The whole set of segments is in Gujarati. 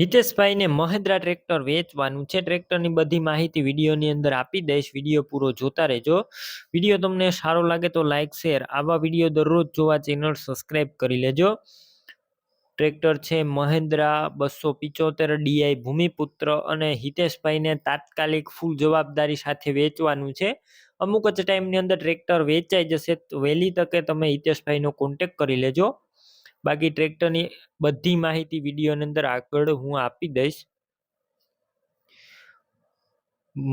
હિતેશભાઈને મહિન્દ્રા ટ્રેક્ટર વેચવાનું છે. ટ્રેક્ટરની બધી માહિતી વિડીયોની અંદર આપી દઈશ. વિડીયો પૂરો જોતા રહેજો. વિડીયો તમને સારો લાગે તો લાઇક શેર, આવા વિડીયો દરરોજ જોવા ચેનલ સબસ્ક્રાઈબ કરી લેજો. ટ્રેક્ટર છે મહિન્દ્રા 275 DI ભૂમિપુત્ર અને હિતેશભાઈને તાત્કાલિક ફૂલ જવાબદારી સાથે વેચવાનું છે. અમુક જ ટાઈમની અંદર ટ્રેક્ટર વેચાઈ જશે. વહેલી તકે તમે હિતેશભાઈનો કોન્ટેક કરી લેજો. બાકી ટ્રેક્ટરની બધી માહિતી વિડીયોની અંદર આગળ હું આપી દઈશ.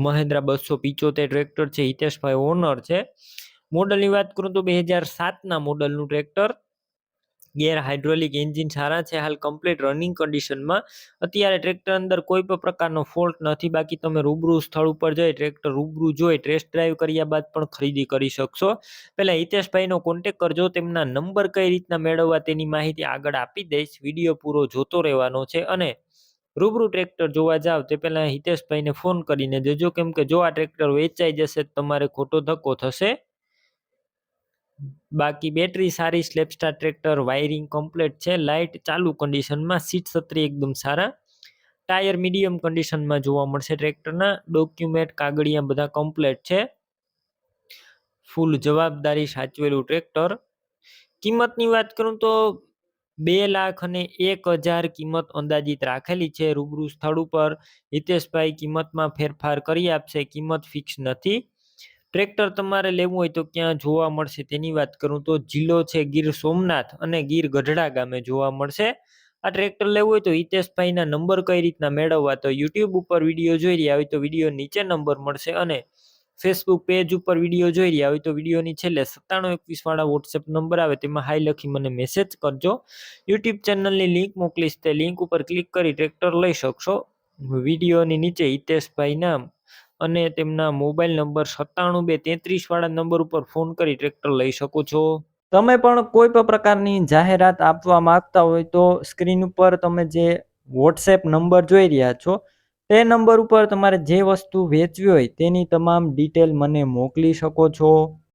મહિન્દ્રા 275 ટ્રેક્ટર છે. હિતેશભાઈ ઓનર છે. મોડલની વાત કરું તો 2007ના મોડલનું ટ્રેક્ટર. ગેર હાઇડ્રોલિક એન્જિન સારા છે. હાલ કમ્પ્લીટ રનિંગ કન્ડિશનમાં. અત્યારે ટ્રેક્ટર અંદર કોઈ પણ પ્રકારનો ફોલ્ટ નથી. બાકી તમે રૂબરૂ સ્થળ ઉપર જઈ ટ્રેક્ટર રૂબરૂ જોઈ ટેસ્ટ ડ્રાઈવ કર્યા બાદ પણ ખરીદી કરી શકશો. પહેલા હિતેશભાઈનો કોન્ટેક કરજો. તેમના નંબર કઈ રીતના મેળવવા તેની માહિતી આગળ આપી દઈશ. વિડીયો પૂરો જોતો રહેવાનો છે. અને રૂબરૂ ટ્રેક્ટર જોવા જાવ તે પહેલા હિતેશભાઈને ફોન કરીને દેજો, કેમ કે જો આ ટ્રેક્ટર વેચાઈ જશે તમારે ખોટો ધક્કો થશે. બાકી બેટરી સારી, સ્લેપસ્ટાર ટ્રેક્ટર, વાયરિંગ કમ્પ્લીટ છે, લાઇટ ચાલુ કન્ડિશનમાં, સીટ છત્રી એકદમ સારા, ટાયર મીડિયમ કન્ડિશનમાં જોવા મળશે. ટ્રેક્ટરના ડોક્યુમેન્ટ કાગળિયા બધા કમ્પ્લીટ છે. ફૂલ જવાબદારી સાચવેલું ટ્રેક્ટર. કિંમતની વાત કરું તો 2,01,000 કિંમત અંદાજિત રાખેલી છે. રૂબરૂ સ્થળ ઉપર હિતેશભાઈ કિંમતમાં ફેરફાર કરી આપશે. કિંમત ફિક્સ નથી. ટ્રેક્ટર તમારે લેવું હોય તો ક્યાં જોવા મળશે તેની વાત કરું તો જિલ્લો છે ગીર સોમનાથ અને ગીર ગઢડા ગામે જોવા મળશે. આ ટ્રેક્ટર લેવું હોય તો હિતેશભાઈના નંબર કઈ રીતના મેળવવા, તો યુટ્યુબ ઉપર વિડીયો જોઈ રહ્યા હોય તો વિડીયો નીચે નંબર મળશે, અને ફેસબુક પેજ ઉપર વિડીયો જોઈ રહ્યા હોય તો વિડીયોની છેલ્લે 9721 વાળા વોટ્સએપ નંબર આવે તેમાં હાઈ લખી મને મેસેજ કરજો. યુટ્યુબ ચેનલની લિંક મોકલીશ, તે લિંક ઉપર ક્લિક કરી ટ્રેક્ટર લઈ શકશો. વિડીયોની નીચે હિતેશભાઈ નામ અને તેમના મોબાઈલ નંબર 9723 વાળા નંબર ઉપર ફોન કરી ટ્રેક્ટર લઈ શકો છો. તમે પણ કોઈ પણ પ્રકારની જાહેરાત આપવા માંગતા હોય તો સ્ક્રીન ઉપર તમે જે વોટ્સએપ નંબર જોઈ રહ્યા છો તે નંબર ઉપર તમારે જે વસ્તુ વેચવી હોય તેની તમામ ડિટેલ મને મોકલી શકો છો.